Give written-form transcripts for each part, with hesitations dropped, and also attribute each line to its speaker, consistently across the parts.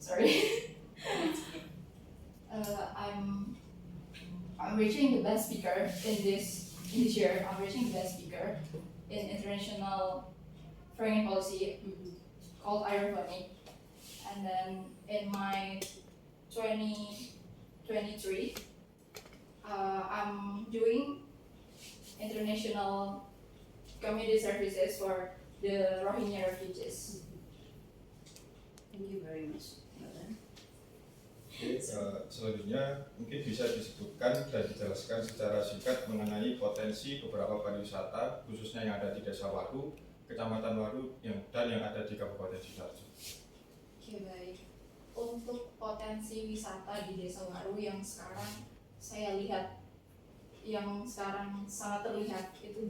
Speaker 1: Sorry. I'm reaching the best speaker in this year. I'm reaching the best speaker in international foreign policy called Ironic. And then in my 2023, I'm doing international community services for the Rohingya refugees.
Speaker 2: Thank you very much, Madam.
Speaker 3: Oke, selanjutnya mungkin bisa disebutkan dan dijelaskan secara singkat mengenai potensi beberapa pariwisata khususnya yang ada di Desa Waru, Kecamatan Waru dan yang ada di Kabupaten Sidoarjo.
Speaker 1: Oke, baik. Untuk potensi wisata di Desa Waru yang sekarang saya lihat, yang sekarang sangat terlihat itu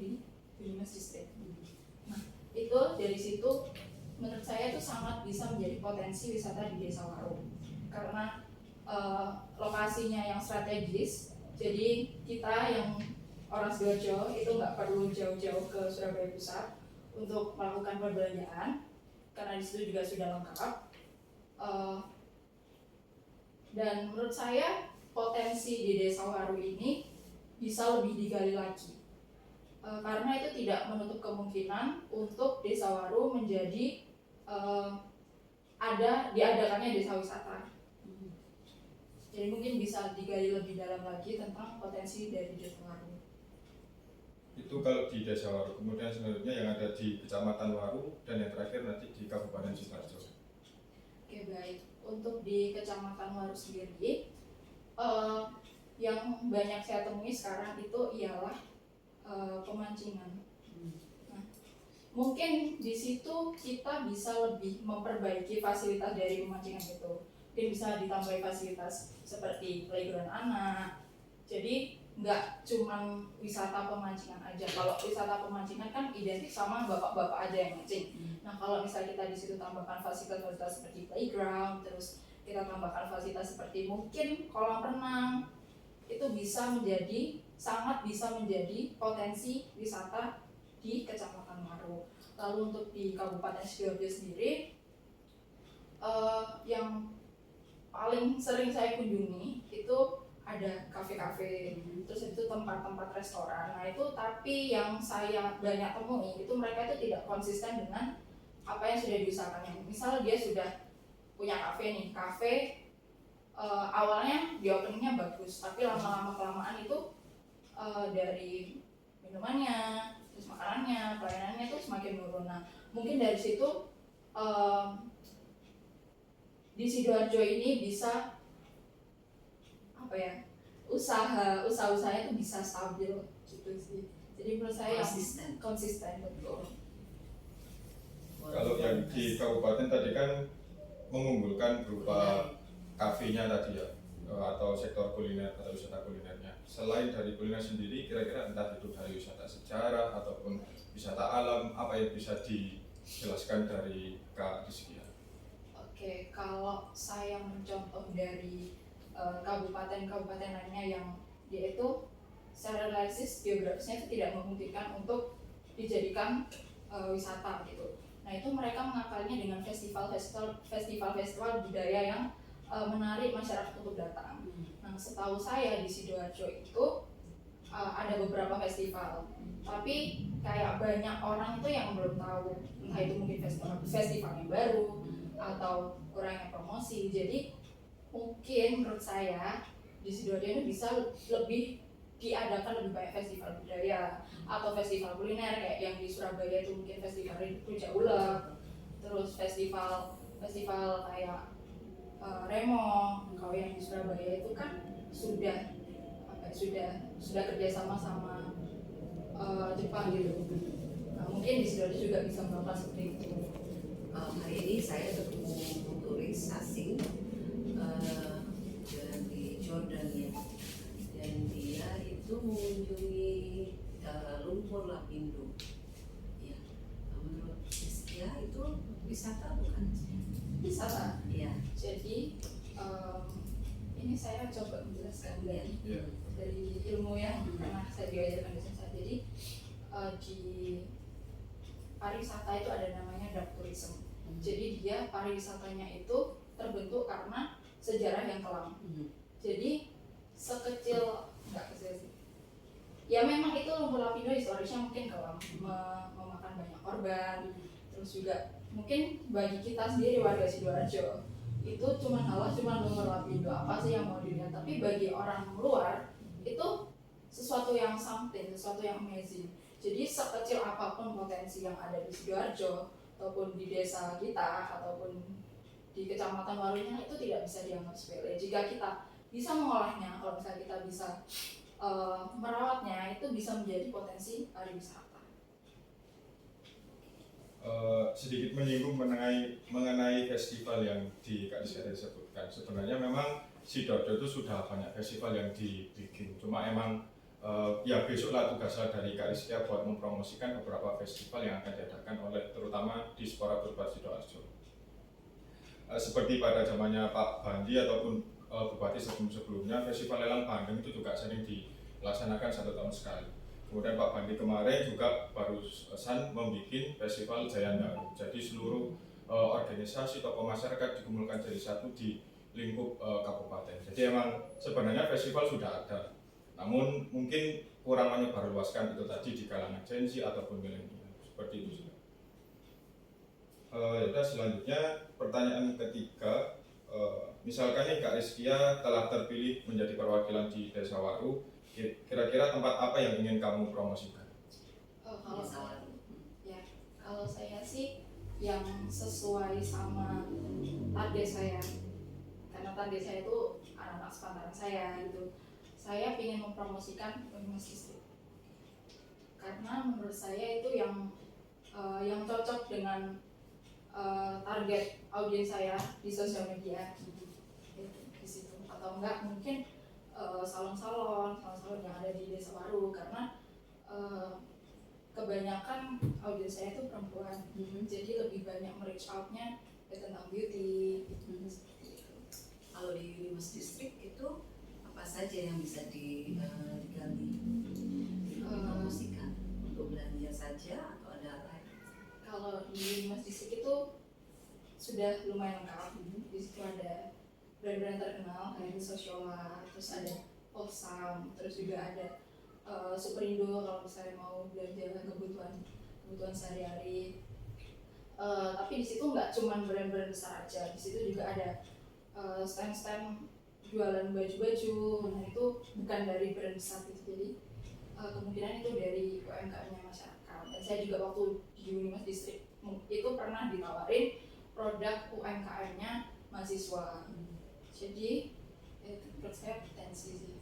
Speaker 1: di Mas District. Nah, itu dari situ menurut saya itu sangat bisa menjadi potensi wisata di Desa Waru karena lokasinya yang strategis. Jadi kita yang orang Sidoarjo itu nggak perlu jauh-jauh ke Surabaya Pusat untuk melakukan perbelanjaan karena di situ juga sudah lengkap. Dan menurut saya potensi di Desa Waru ini bisa lebih digali lagi karena itu tidak menutup kemungkinan untuk Desa Waru menjadi diadakannya desa wisata. Jadi mungkin bisa digali lebih dalam lagi tentang potensi dari Desa Waru.
Speaker 3: Itu kalau di Desa Waru. Kemudian selanjutnya yang ada di Kecamatan Waru dan yang terakhir nanti di Kabupaten Sidoarjo.
Speaker 1: Oke, baik. Untuk di Kecamatan Waru sendiri, yang banyak saya temui sekarang itu ialah pemancingan. Nah, mungkin di situ kita bisa lebih memperbaiki fasilitas dari pemancingan itu. Mungkin bisa ditambahi fasilitas seperti playground anak. Jadi nggak cuman wisata pemancingan aja. Kalau wisata pemancingan kan identik sama bapak-bapak aja yang mancing. Nah, kalau misalnya kita di situ tambahkan fasilitas-fasilitas seperti playground, terus kita tambahkan fasilitas seperti mungkin kolam renang, itu sangat bisa menjadi potensi wisata di Kecamatan Waru. Lalu untuk di Kabupaten Sidoarjo sendiri, yang paling sering saya kunjungi itu ada kafe-kafe, terus itu tempat-tempat restoran. Nah itu tapi yang saya banyak temui itu mereka itu tidak konsisten dengan apa yang sudah diusahakannya. Misal dia sudah punya kafe nih, awalnya di openingnya bagus, tapi lama-lama kelamaan itu dari minumannya, terus makanannya, pelayanannya itu semakin menurun. Nah mungkin dari situ di Sidoarjo ini bisa usaha-usahanya itu bisa stabil gitu sih. Jadi menurut saya konsisten betul.
Speaker 3: Kalau yang di kabupaten tadi kan mengunggulkan berupa kafenya tadi ya, atau sektor kuliner atau wisata kulinernya. Selain dari kuliner sendiri, kira-kira entah itu dari wisata sejarah ataupun wisata alam, apa yang bisa dijelaskan dari Kak Rizky?
Speaker 1: Oke, kalau saya mencontoh dari kabupaten-kabupaten lainnya yang dia itu secara realistis geografisnya itu tidak memungkinkan untuk dijadikan wisata gitu. Nah itu mereka mengakalinya dengan festival budaya yang menarik masyarakat untuk datang. Nah setahu saya di Sidoarjo itu ada beberapa festival, tapi kayak banyak orang itu yang belum tahu, entah itu mungkin festival yang baru atau kurangnya promosi. Jadi mungkin menurut saya di Sidoarjo ini bisa lebih diadakan lebih banyak festival budaya atau festival kuliner kayak yang di Surabaya itu mungkin festival rujak ulek, terus festival kayak Remo. Kalau yang di Surabaya itu kan sudah kerjasama sama Jepang gitu. Nah, mungkin di Sidoarjo juga bisa melakukan seperti itu.
Speaker 2: Hari ini saya ketemu turis asing dari Jordan ya, dan dia itu mengunjungi lumpur Lapindo. Ya, menurut dia itu wisata bukan?
Speaker 1: Wisata.
Speaker 2: Iya.
Speaker 1: Jadi ini saya coba menjelaskan dari ilmu yang pernah saya diajarkan di sana. Jadi di pariwisata itu ada namanya dark tourism. Jadi dia pariwisatanya itu terbentuk karena sejarah yang kelam. Jadi sekecil enggak kecil sih. Ya memang itu Lumpur Lapindo historisnya mungkin kelam, memakan banyak korban. Terus juga mungkin bagi kita sendiri warga Sidoarjo itu cuma Lumpur Lapindo, apa sih yang mau dilihat? Tapi bagi orang luar itu sesuatu yang something, sesuatu yang amazing. Jadi sekecil apapun potensi yang ada di Sidoarjo ataupun di desa kita ataupun di kecamatan Warunya itu tidak bisa dianggap sepele. Jika kita bisa mengolahnya, kalau misalnya kita bisa merawatnya, itu bisa menjadi potensi pariwisata.
Speaker 3: Sedikit menyinggung mengenai festival yang di Kak Rizky disebutkan. Sebenarnya memang Sidoarjo itu sudah banyak festival yang dibikin. Cuma emang ya besoklah tugasnya dari Kak Rizky buat mempromosikan beberapa festival yang akan diadakan oleh terutama di Dispora Purba Sidoarjo. Seperti pada zamannya Pak Bandi ataupun Bupati sebelumnya, festival lelang bandeng itu juga sering dilaksanakan 1 tahun sekali. Kemudian Pak Bandi kemarin juga barusan membuat festival Jayandaru. Jadi seluruh organisasi tokoh masyarakat dikumpulkan jadi satu di lingkup kabupaten. Jadi emang sebenarnya festival sudah ada, namun mungkin kurang menyebarluaskan itu tadi di kalangan Gen Z ataupun milenial, seperti itu. Yaudah, selanjutnya pertanyaan ketiga. Misalkan nih Kak Rizkia telah terpilih menjadi perwakilan di Desa Waru, kira-kira tempat apa yang ingin kamu promosikan?
Speaker 1: Kalau saya sih yang sesuai sama target saya, karena target saya itu anak-anak sepantaran saya gitu. Saya ingin mempromosikan Unimas Distrik karena menurut saya itu yang cocok dengan target audiens saya di sosial media di situ, atau enggak mungkin salon-salon yang ada di Desa Waru, karena kebanyakan audiens saya itu perempuan, jadi lebih banyak reach out-nya tentang beauty.
Speaker 2: Kalau di Unimas Distrik itu apa saja yang bisa digali, dipromosikan? Untuk belanja saja atau ada lain?
Speaker 1: Kalau di Unimas Distrik itu sudah lumayan lengkap. Di situ ada brand-brand terkenal kayak Sosiola, terus ada Osam, terus juga ada Superindo kalau misalnya mau belanja kebutuhan sehari-hari. Tapi di situ nggak cuma brand-brand besar aja, di situ juga ada stand-stand jualan baju-baju. Nah itu bukan dari brand besar gitu, jadi kemungkinan itu dari UMKM-nya masyarakat. Dan saya juga waktu di Unimas Distrik itu pernah ditawarin produk UMKM-nya mahasiswa. Jadi itu menurut saya potensi sih.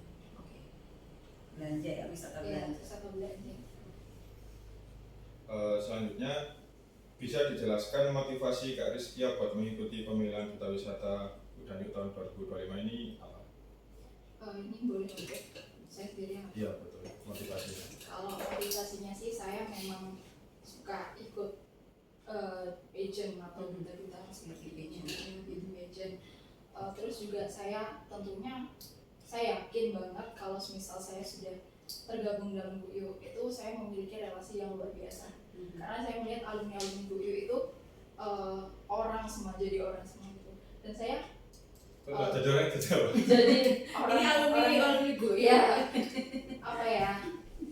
Speaker 2: Belanja ya, wisata belanja.
Speaker 3: Selanjutnya bisa dijelaskan motivasi Kak Rizkia buat mengikuti pemilihan Duta Wisata Udani tahun 2025 ini apa?
Speaker 1: Ini boleh untuk saya sendiri yang.
Speaker 3: Iya betul, motivasinya.
Speaker 1: Kalau motivasinya sih saya memang suka ikut pageant atau duta-duta seperti pageant. Terus juga saya tentunya saya yakin banget kalau misal saya sudah tergabung dalam BUIU itu saya memiliki relasi yang luar biasa. Karena saya melihat alumni BUIU itu orang semua gitu. Dan saya
Speaker 3: jadi orang itu jauh.
Speaker 1: Jadi
Speaker 2: Ini alumni BUIU
Speaker 1: ya. Apa ya?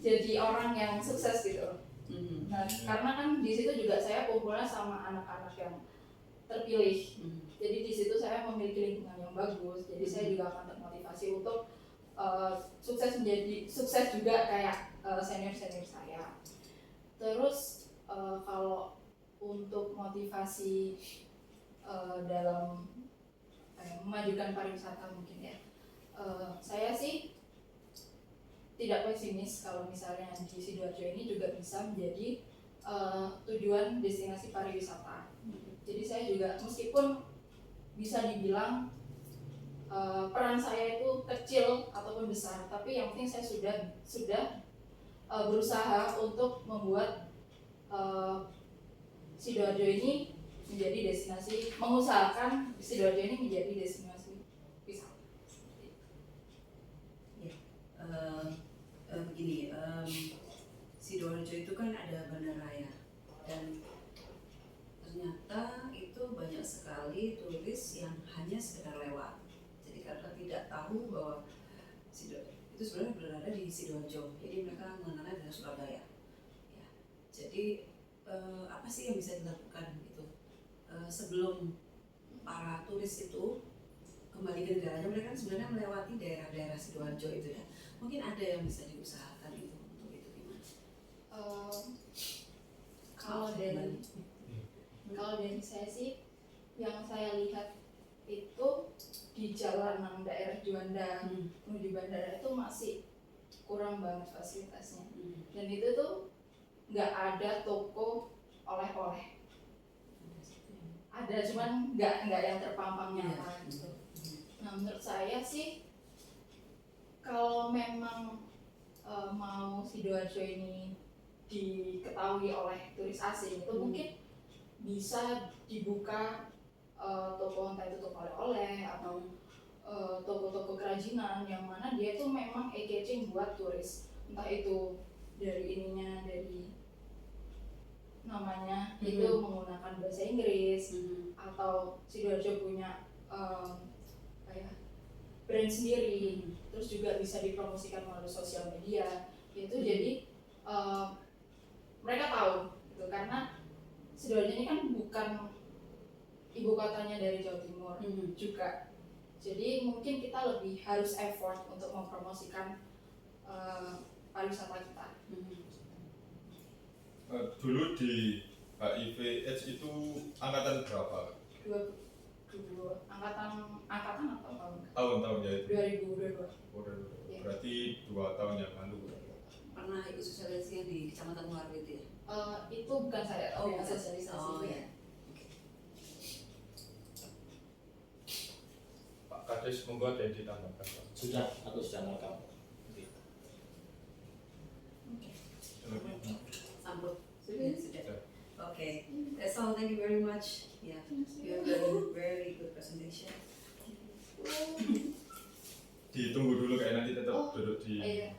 Speaker 1: Jadi orang yang sukses gitu. Nah, karena kan di situ juga saya kumpulnya sama anak-anak yang terpilih. Jadi di situ saya memiliki lingkungan yang bagus. Jadi saya juga akan termotivasi untuk sukses juga kayak senior-senior saya. Terus kalau untuk motivasi dalam memajukan pariwisata mungkin ya, saya sih tidak pesimis kalau misalnya di Sidoarjo ini juga bisa menjadi tujuan destinasi pariwisata. Jadi saya juga meskipun bisa dibilang peran saya itu kecil ataupun besar, tapi yang penting saya sudah berusaha untuk membuat Sidoarjo ini menjadi destinasi, mengusahakan Sidoarjo ini menjadi destinasi wisata.
Speaker 2: Begini, Sidoarjo itu kan ada bandaraya dan ternyata itu banyak sekali sekali turis yang hanya sekedar lewat. Jadi karena tidak tahu bahwa itu sebenarnya berada di Sidoarjo, jadi mereka mengenalnya dengan Surabaya. Ya. Jadi apa sih yang bisa dilakukan gitu sebelum para turis itu kembali ke negaranya? Mereka kan sebenarnya melewati daerah-daerah Sidoarjo itu ya. Mungkin ada yang bisa diusahakan itu untuk itu gimana?
Speaker 1: Kalau dari saya sih, yang saya lihat itu di jalanan daerah Juanda menuju bandara itu masih kurang banget fasilitasnya. Dan itu tuh nggak ada toko oleh-oleh. Ada, cuman nggak yang terpampang nyata gitu. Nah, menurut saya sih kalau memang mau Sidoarjo ini diketahui oleh turis asing itu mungkin bisa dibuka toko, entah itu toko oleh-oleh atau toko-toko kerajinan yang mana dia tuh memang eye-catching buat turis, entah itu dari namanya itu menggunakan bahasa Inggris atau Sidoarjo punya brand sendiri, terus juga bisa dipromosikan melalui sosial media itu. Jadi mereka tahu gitu, karena Sidoarjo ini kan bukan ibu kotanya dari Jawa Timur juga. Jadi mungkin kita lebih harus effort untuk mempromosikan pariwisata kita.
Speaker 3: Dulu di HIV/AIDS itu angkatan berapa?
Speaker 1: Angkatan atau
Speaker 3: Tahun-tahun ya itu?
Speaker 1: 2022.
Speaker 3: Ya. Berarti 2 tahun yang lalu.
Speaker 2: Pernah ikut sosialisasi di Kecamatan Muarwi itu ya?
Speaker 1: Itu bukan saya,
Speaker 2: bukan
Speaker 1: sosialisasi.
Speaker 2: Oh ya.
Speaker 3: Pak Kades, monggo ada yang ditambahkan Pak?
Speaker 4: Sudah, aku sudah merekam.
Speaker 2: Sambut. Sudah. Okay. That's all. Thank you very much. Yeah. You have done very good presentation.
Speaker 3: Ditunggu dulu, kayak nanti tetap duduk di.
Speaker 1: Iya.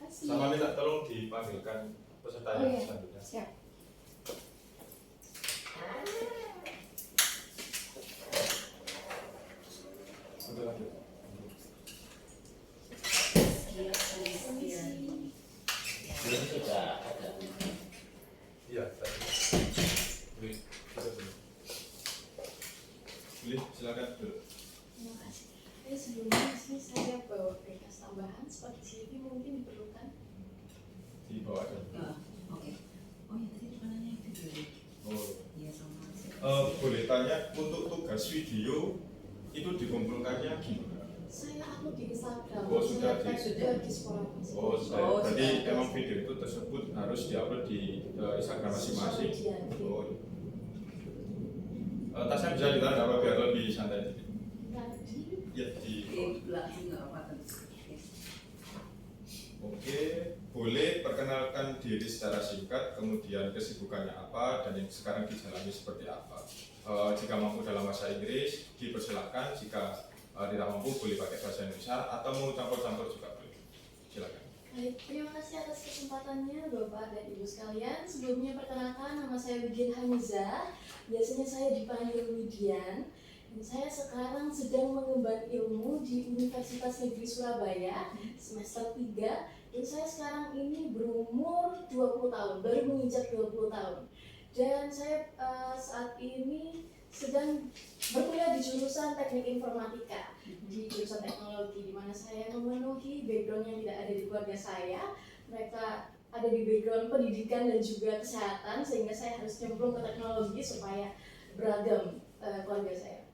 Speaker 3: Sama minta tolong dipanggilkan peserta yang selanjutnya.
Speaker 1: Siap.
Speaker 3: Untuk lanjut.
Speaker 4: Ini sudah ada.
Speaker 3: Iya, tadi. Boleh, kita dulu. Boleh, silakan duduk.
Speaker 5: Terima kasih. Sebelumnya sih saya bawa berkas tambahan seperti CV mungkin diperlukan.
Speaker 3: Di bawah aja.
Speaker 2: Oke. Oh ya, tadi depannya video.
Speaker 3: Oh.
Speaker 2: Iya, sama.
Speaker 3: Boleh tanya, untuk tugas video itu dikumpulkannya gimana?
Speaker 5: Saya upload di Instagram.
Speaker 3: Oh, sudah
Speaker 5: saya tag juga di sekolah masing.
Speaker 3: Oh, sudah.
Speaker 2: Oh,
Speaker 3: Berarti
Speaker 2: sudah.
Speaker 3: emang video itu tersebut harus diupload di Instagram masing-masing. Oh. Tasnya bisa ditarik apa biar lebih santai?
Speaker 5: Tadi
Speaker 3: Ya, di.
Speaker 2: Di belakang nggak apa-apa.
Speaker 3: Oke, boleh perkenalkan diri secara singkat, kemudian kesibukannya apa, dan yang sekarang dijalani seperti apa. Jika mampu dalam bahasa Inggris, dipersilakan. Jika tidak mampu, boleh pakai bahasa Indonesia, atau mau campur-campur juga boleh. Silakan.
Speaker 5: Baik, terima kasih atas kesempatannya Bapak dan Ibu sekalian. Sebelumnya perkenalkan, nama saya Widyan Hamiza. Biasanya saya dipanggil Widyan. Dan saya sekarang sedang mengemban ilmu di Universitas Negeri Surabaya semester 3. Dan saya sekarang ini berumur 20 tahun, baru menginjak 20 tahun. Dan saya saat ini sedang berkuliah di jurusan Teknik Informatika, di jurusan teknologi, di mana saya memenuhi background yang tidak ada di keluarga saya. Mereka ada di background pendidikan dan juga kesehatan, sehingga saya harus nyemplung ke teknologi supaya beragam keluarga saya.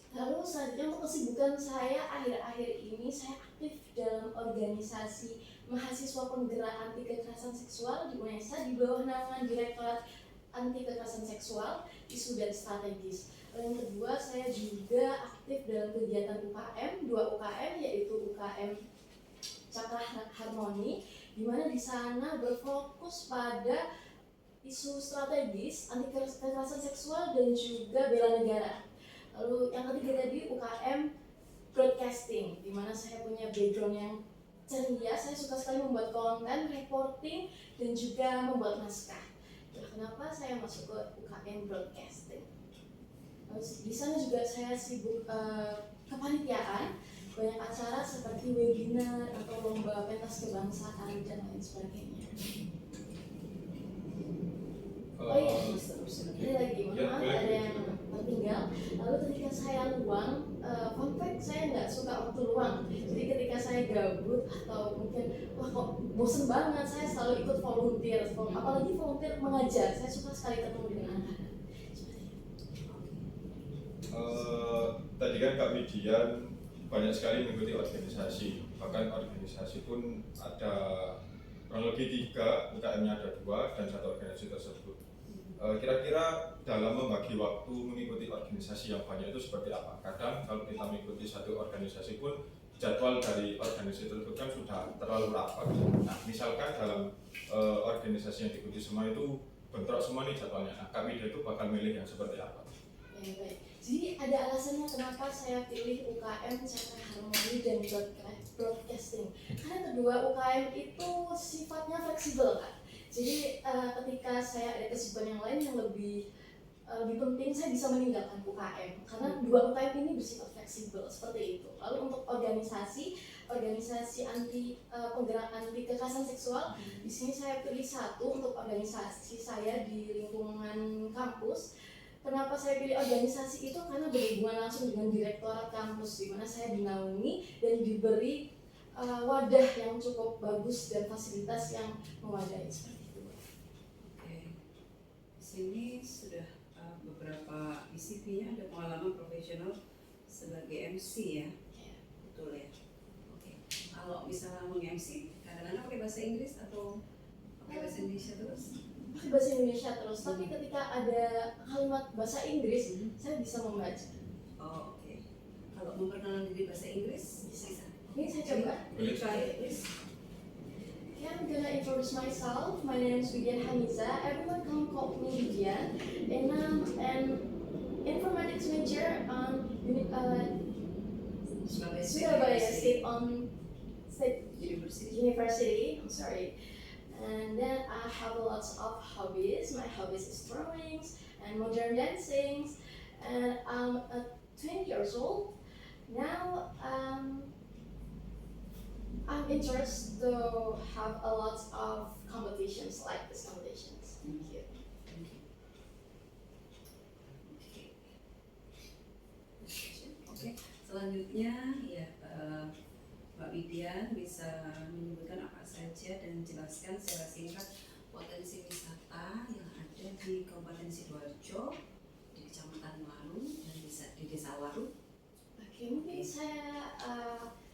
Speaker 5: Lalu selanjutnya untuk kesibukan saya akhir-akhir ini, saya aktif dalam organisasi mahasiswa penggerak anti kekerasan seksual di UNESA di bawah naungan Direktorat Anti Kekerasan Seksual, Isu dan Strategis. Lalu yang kedua, saya juga aktif dalam kegiatan UKM, 2 UKM, yaitu UKM Cakra Harmoni, di mana di sana berfokus pada isu strategis anti kekerasan seksual dan juga bela negara. Lalu yang ketiga tadi UKM Broadcasting, di mana saya punya background yang ceria. Saya suka sekali membuat konten, reporting, dan juga membuat naskah. Nah, kenapa saya masuk ke UKM Broadcasting? Di sana juga saya sibuk kepanitiaan, banyak acara seperti webinar atau lomba pentas kebangsaan dan lain sebagainya. Oh iya, ini lagi, mohon
Speaker 3: Ya,
Speaker 5: maaf
Speaker 3: boleh.
Speaker 5: ada yang tertinggal. Lalu ketika saya luang, fun fact, saya nggak suka waktu luang. Jadi ketika saya gabut atau mungkin wah kok bosen banget, saya selalu ikut volunteer. Apalagi volunteer mengajar, saya suka sekali ketemu dengan anak-anak. Seperti itu.
Speaker 3: Tadi kan Kak Widian banyak sekali mengikuti organisasi, bahkan organisasi pun ada kurang lebih 3, UKM-nya ada 2 dan 1 organisasi tersebut. Kira-kira dalam membagi waktu mengikuti organisasi yang banyak itu seperti apa? Kadang kalau kita mengikuti satu organisasi pun jadwal dari organisasi tersebut kan sudah terlalu rapat. Nah, misalkan dalam organisasi yang diikuti semua itu bentrok semua nih jadwalnya. Nah, Kak Widya itu bakal milih yang seperti apa?
Speaker 5: Ya, baik. Jadi ada alasannya kenapa saya pilih UKM Cakra Harmoni dan Broadcasting. Karena kedua UKM itu sifatnya fleksibel, Kak. Jadi ketika saya ada kesibukan yang lain yang lebih penting, saya bisa meninggalkan UKM karena dua UKM ini bersifat fleksibel seperti itu. Lalu untuk organisasi anti penggerak anti kekerasan seksual, di sini saya pilih 1 untuk organisasi saya di lingkungan kampus. Kenapa saya pilih organisasi itu? Karena berhubungan langsung dengan direktorat kampus, di mana saya dinaungi dan diberi wadah yang cukup bagus dan fasilitas yang memadai seperti itu.
Speaker 2: Oke, di sini sudah beberapa di CV-nya ada pengalaman profesional sebagai MC ya, betul ya. Oke, kalau misalnya meng-MC kadang-kadang pakai bahasa Inggris atau pakai bahasa Indonesia terus?
Speaker 5: Pakai bahasa Indonesia terus, tapi ketika ada kalimat bahasa Inggris, saya bisa membaca.
Speaker 2: Oh, oke. Kalau memperkenalkan diri bahasa Inggris bisa.
Speaker 5: Ini saya coba.
Speaker 3: Boleh.
Speaker 2: Try it, please.
Speaker 5: Okay, I'm gonna introduce myself. My name is Widian Haniza. Everyone can call me Widian, and I'm an informatics major on Surabaya State University. I'm sorry. And then I have lots of hobbies. My hobbies is drawings and modern dancing. And I'm 20 years old. Now I'm interested to have a lot of competitions like these competitions. Thank you.
Speaker 2: Oke, selanjutnya ya Mbak Widian bisa menyebutkan apa saja dan menjelaskan secara singkat potensi wisata yang ada di Kabupaten Sidoarjo, di Kecamatan Waru dan di Desa Waru.
Speaker 5: Oke, mungkin saya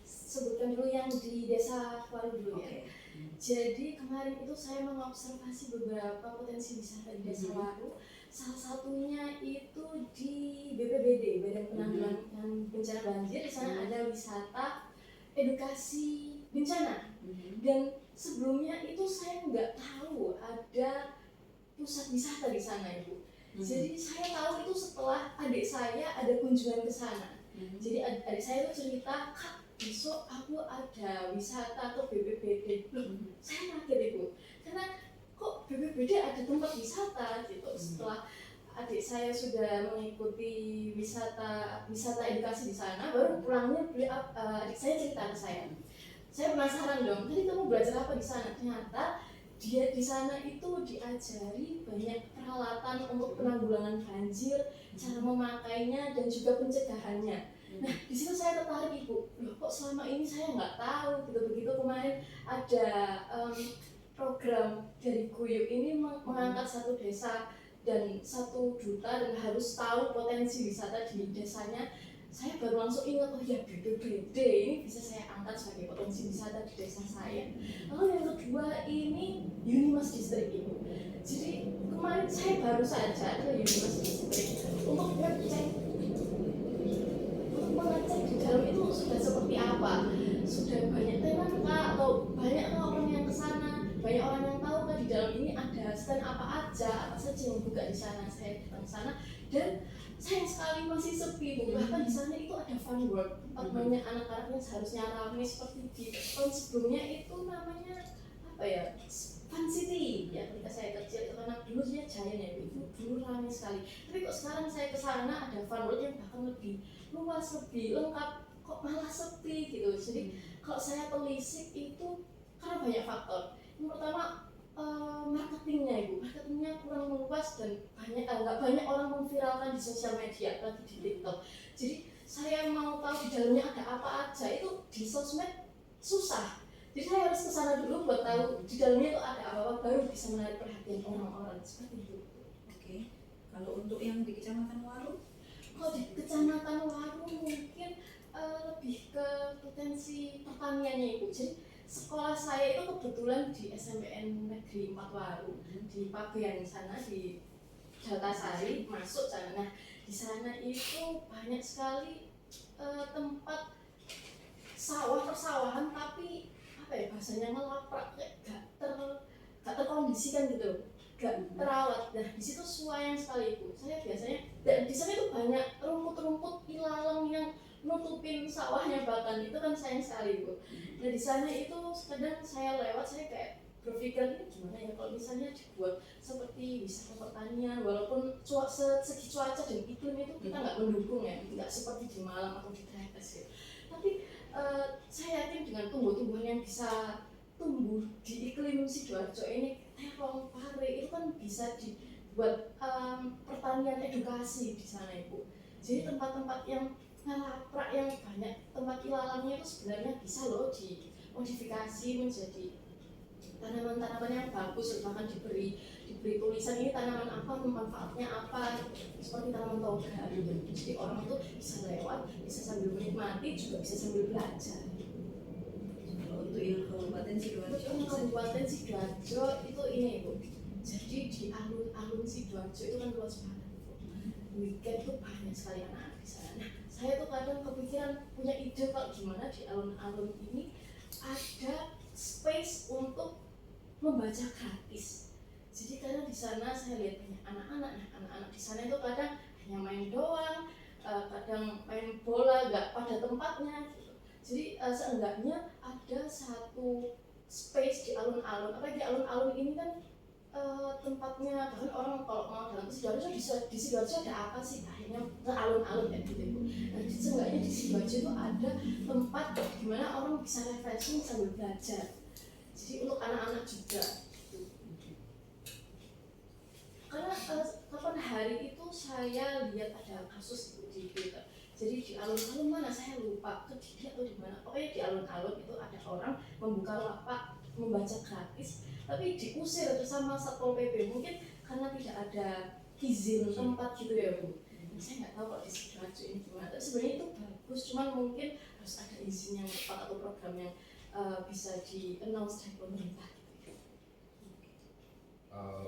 Speaker 5: sebutkan dulu yang di Desa Waru dulu ya.
Speaker 2: Oke.
Speaker 5: Jadi kemarin itu saya mengobservasi beberapa potensi wisata di Desa Waru. Salah satunya itu di BPBD, Badan Penanggulangan Bencana Banjir. Di sana ada wisata edukasi bencana. Dan sebelumnya itu saya nggak tahu ada pusat wisata di sana, Ibu. Jadi saya tahu itu setelah adik saya ada kunjungan ke sana. Jadi adik saya itu cerita, Kak, besok aku ada wisata atau BPBD. Saya kaget, Ibu, karena kok BPBD ada tempat wisata gitu. Setelah adik saya sudah mengikuti wisata edukasi di sana, baru pulangnya adik saya cerita ke saya. Saya penasaran dong, tadi kamu belajar apa di sana? Ternyata dia di sana itu diajari banyak peralatan untuk penanggulangan banjir, cara memakainya dan juga pencegahannya. Nah, di situ saya tertarik, Ibu. Loh, kok selama ini saya nggak tahu gitu. Begitu kemarin ada program dari Guyup ini mengangkat satu desa dan 1 duta dan harus tahu potensi wisata di desanya. Saya baru langsung ingat, oh ya BPBD ini bisa saya angkat sebagai potensi wisata di desa saya. Lalu yang kedua ini Unimas District, Ibu. Jadi kemarin saya baru saja ke Unimas District untuk mengecek di dalam itu sudah seperti apa, sudah banyak tenan kah, atau banyak orang yang kesana, banyak orang yang tahu kan di dalam ini ada stand apa saja yang buka di sana. Saya datang ke sana dan sayang sekali masih sepi, bahkan di sana itu ada fun world, banyak anak-anaknya seharusnya ramai seperti di tahun sebelumnya itu namanya apa Fun City ya ketika saya kecil itu, karena dulu dia Giant ya itu dulu ramai sekali. Tapi kok sekarang saya ke sana ada Fun World yang bahkan lebih luas, lebih lengkap, kok malah sepi gitu. Jadi kalau saya telisik itu karena banyak faktor. Yang pertama marketingnya ibu, marketingnya kurang meluas dan nggak banyak orang memviralkan di sosial media, apalagi di TikTok. Jadi saya mau tahu di dalamnya ada apa aja itu di sosmed susah. Jadi saya harus kesana dulu buat tahu di dalamnya itu ada apa baru bisa menarik perhatian orang-orang seperti itu.
Speaker 2: Oke. Kalau untuk yang di Kecamatan Waru?
Speaker 5: Kalau di Kecamatan Waru mungkin lebih ke potensi pertaniannya ibu. Jadi sekolah saya itu kebetulan di SMPN Negeri 4 Waru di Pabean sana di Jatasari masuk sana. Nah di sana itu banyak sekali tempat sawah persawahan tapi bahasanya ngelaprak kayak gak terkondisikan gitu, gak terawat. Nah di situ suayan sekali ibu. Saya biasanya dan di sana itu banyak rumput-rumput ilalang yang nutupin sawahnya, bahkan itu kan sayang sekali ibu. Nah di sana itu kadang saya lewat saya kayak berpikir ini gimana ya kalau misalnya dibuat seperti wisata pertanian, walaupun segi cuaca dan iklim itu kita nggak mendukung ya, nggak seperti di Malang atau di Tretes gitu. Tapi saya yakin dengan tumbuh-tumbuhan yang bisa tumbuh di iklim Sidoarjo ini, terong, pare itu kan bisa dibuat pertanian edukasi di sana ibu. Jadi tempat-tempat yang ngelaprak yang banyak tempat ilalangnya itu sebenarnya bisa loh dimodifikasi menjadi tanaman-tanaman yang bagus, bahkan diberi tulisan ini tanaman apa, manfaatnya apa, seperti tanaman toga gitu. Jadi orang itu bisa lewat, bisa sambil menikmati, juga bisa sambil belajar.
Speaker 2: Kalau untuk yang Kabupaten Sidoarjo?
Speaker 5: Untuk Kabupaten Sidoarjo itu ini ibu. Jadi di alun-alun Sidoarjo itu kan luas banget. Weekend itu banyak sekali anak-anak di sana. Nah, saya tuh kadang kepikiran punya ide kalau gimana di alun-alun ini ada space untuk membaca gratis. Jadi karena di sana saya lihat banyak anak-anak, nah anak-anak di sana itu kadang hanya main doang, kadang main bola nggak pada tempatnya gitu. Jadi seenggaknya ada satu space di alun-alun. Apa di alun-alun ini kan tempatnya, bahkan orang kalau mau datang ke Sidoarjo di Sidoarjo ada apa sih, akhirnya ke alun-alun kayak gitu. Nah seenggaknya di Sidoarjo itu ada tempat di mana orang bisa refreshing sambil belajar. Jadi untuk anak-anak juga. Karena kapan hari itu saya lihat ada kasus itu di Twitter. Jadi di alun-alun mana saya lupa, Kediri atau di mana. Pokoknya di alun-alun itu ada orang membuka lapak membaca gratis, tapi diusir sama Satpol PP. Mungkin karena tidak ada izin tempat gitu ya Bu. Saya nggak tahu kalau di Sidoarjo ini gimana. Tapi sebenarnya itu bagus, cuman mungkin harus ada izin yang tepat atau program yang bisa di-announce dari pemerintah.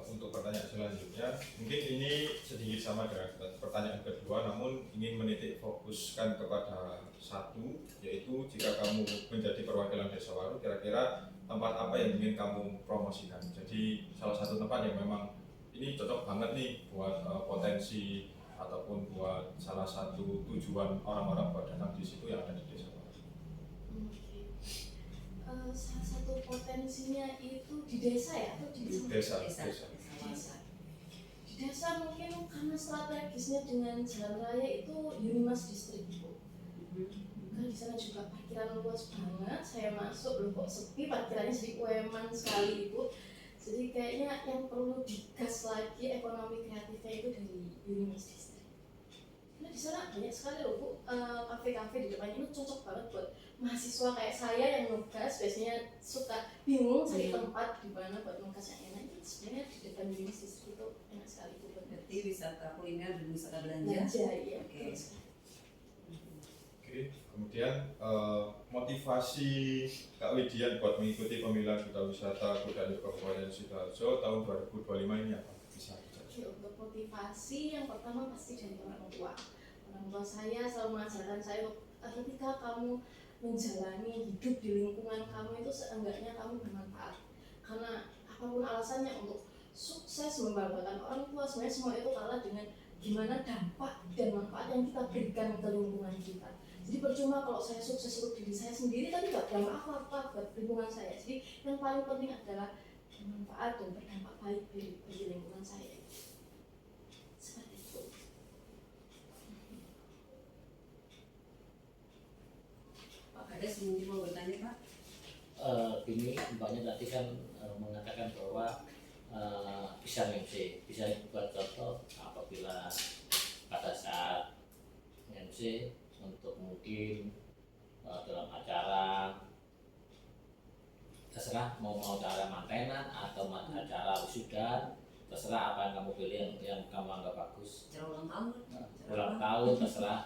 Speaker 3: Untuk pertanyaan selanjutnya, mungkin ini sedikit sama dengan pertanyaan kedua, namun ingin menitik fokuskan kepada satu, yaitu jika kamu menjadi perwakilan Desa Waru, kira-kira tempat apa yang ingin kamu promosikan. Jadi salah satu tempat yang memang ini cocok banget nih buat potensi ataupun buat salah satu tujuan orang-orang buat datang di situ yang ada di Desa Waru.
Speaker 5: Salah satu potensinya itu di desa ya atau di
Speaker 3: Desa.
Speaker 5: Di desa mungkin karena strategisnya dengan jalan raya itu Unimas District Bu. Karena di sana juga parkiran luas banget. Saya masuk loh kok sepi, parkirannya jadi UMan sekali Ibu. Jadi kayaknya yang perlu digas lagi ekonomi kreatifnya itu dari Unimas District. Karena di sana banyak sekali loh Bu, kafe-kafe di depannya itu cocok banget buat mahasiswa kayak saya yang nugas biasanya suka bingung cari tempat di mana buat nugas yang enak. Itu sebenarnya di depan Unimas District itu enak sekali Bu.
Speaker 2: Berarti wisata kuliner dan wisata belanja.
Speaker 5: Iya.
Speaker 2: Oke.
Speaker 3: Oke, kemudian motivasi Kak Widian buat mengikuti pemilihan Duta Wisata Budaya Kabupaten Sidoarjo tahun 2025 ini apa? Bisa dijelaskan?
Speaker 5: Oke, untuk motivasi yang pertama pasti dari orang tua. Orang tua saya selalu mengajarkan saya ketika kamu menjalani hidup di lingkungan kamu itu seenggaknya kamu bermanfaat. Karena apapun alasannya untuk sukses membanggakan orang tua, sebenarnya semua itu kalah dengan gimana dampak dan manfaat yang kita berikan ke lingkungan kita. Jadi percuma kalau saya sukses untuk diri saya sendiri tapi gak berdampak apa-apa buat lingkungan saya. Jadi yang paling penting adalah bermanfaat dan berdampak baik bagi lingkungan saya. Seperti itu.
Speaker 2: Pak Kades mungkin mau bertanya Pak?
Speaker 4: Gini, mbaknya tadi kan mengatakan bahwa bisa MC, bisa buat contoh apabila pada saat MC untuk mungkin dalam acara terserah mau acara mantenan atau acara wisuda, terserah apa yang kamu pilih yang kamu anggap bagus.
Speaker 2: Acara ulang tahun.
Speaker 4: Ulang tahun terserah.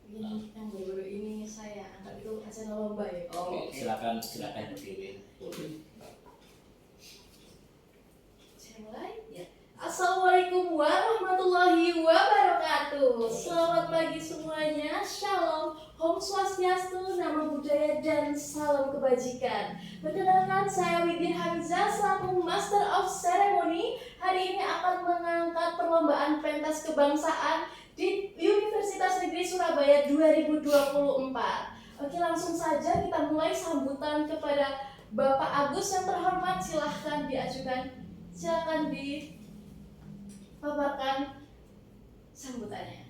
Speaker 5: Ini yang baru-baru ini saya angkat itu acara lomba ya.
Speaker 2: Oh, oke.
Speaker 4: Silakan berdiri.
Speaker 5: Saya mulai.
Speaker 2: Ya.
Speaker 5: Assalamualaikum warahmatullahi wabarakatuh. Selamat pagi semuanya. Shalom, Om Swastiastu, Namo Buddhaya dan salam kebajikan. Perkenalkan, saya Widin Hamizah selaku Master of Ceremony. Hari ini akan mengangkat perlombaan pentas kebangsaan di Universitas Negeri Surabaya 2024. Oke, langsung saja kita mulai sambutan kepada Bapak Agus yang terhormat. Silahkan dipaparkan sambutannya.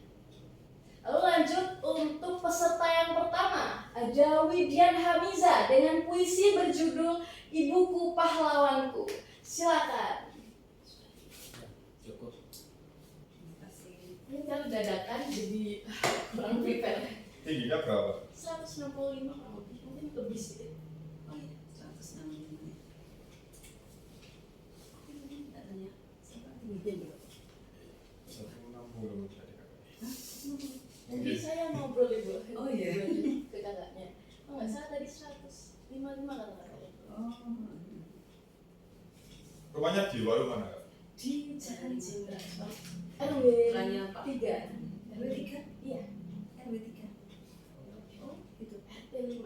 Speaker 5: Lalu lanjut untuk peserta yang pertama, ada Widyan Hamizah dengan puisi berjudul Ibuku Pahlawanku. Silakan.
Speaker 4: Cukup.
Speaker 2: Terima kasih.
Speaker 5: Ini kan dadakan jadi kurang prepare.
Speaker 3: Tingginya berapa?
Speaker 5: 165 kurang lebih, mungkin lebih sedikit.
Speaker 2: Oh iya, 165 ya. Katanya siapa tingginya berapa?
Speaker 3: 160 bisa dikatakan.
Speaker 5: Jadi
Speaker 3: Mungkin.
Speaker 5: saya ngobrol ibu.
Speaker 2: Oh, iya.
Speaker 5: Ke kakaknya. Oh nggak salah tadi 155 kata kakaknya.
Speaker 2: Oh.
Speaker 3: Rumahnya di luar mana Kak?
Speaker 5: Di Jalan Jenderal RW
Speaker 2: Tanya Pak.
Speaker 5: 3.
Speaker 2: RW 3?
Speaker 5: Iya,
Speaker 2: RW 3. Oh, itu.
Speaker 5: RT 5.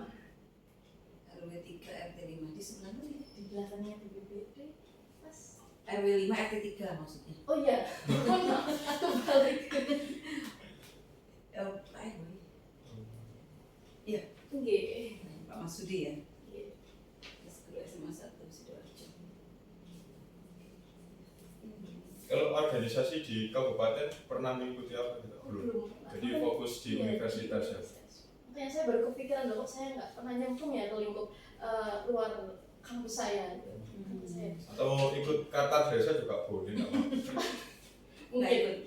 Speaker 2: RW 3 RT 5 di sebelah mana ya?
Speaker 5: Di belakangnya BPBD. Pas.
Speaker 2: RW 5 RT 3 maksudnya.
Speaker 5: Oh iya, kebalik.
Speaker 2: Oh, Pak RW.
Speaker 5: Nggih.
Speaker 2: Pak Masudi ya.
Speaker 5: Nggih.
Speaker 2: Kelas kedua SMA 1 Sidoarjo.
Speaker 3: Kalau organisasi di kabupaten pernah mengikuti apa gitu? Belum. Jadi fokus di
Speaker 5: Iya,
Speaker 3: universitas ya.
Speaker 5: Makanya saya baru kepikiran loh, kok saya nggak pernah nyemplung ya ke lingkup luar kampus saya. Saya
Speaker 3: Atau mau ikut kata desa juga boleh nggak apa?
Speaker 2: Nggak
Speaker 5: mungkin
Speaker 2: ikut.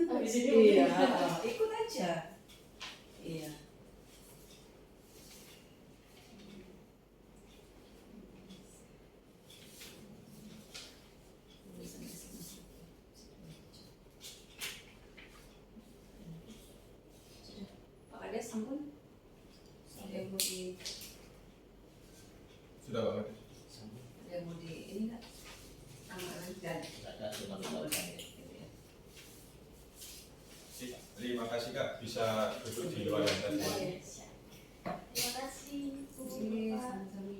Speaker 5: habis ini
Speaker 2: Iya,
Speaker 5: mungkin.
Speaker 2: ikut aja. Iya. Sudah. Pak Kades ampun. Ada yang mau di
Speaker 3: Sudah banget.
Speaker 2: ada yang mau di ini nggak? Amalan dan
Speaker 4: Ada cuma dua orang.
Speaker 3: Terima kasih Kak bisa duduk di luar yang tadi.
Speaker 5: Terima kasih Bu.
Speaker 2: Oke,
Speaker 5: Bapak.
Speaker 2: sama-sama.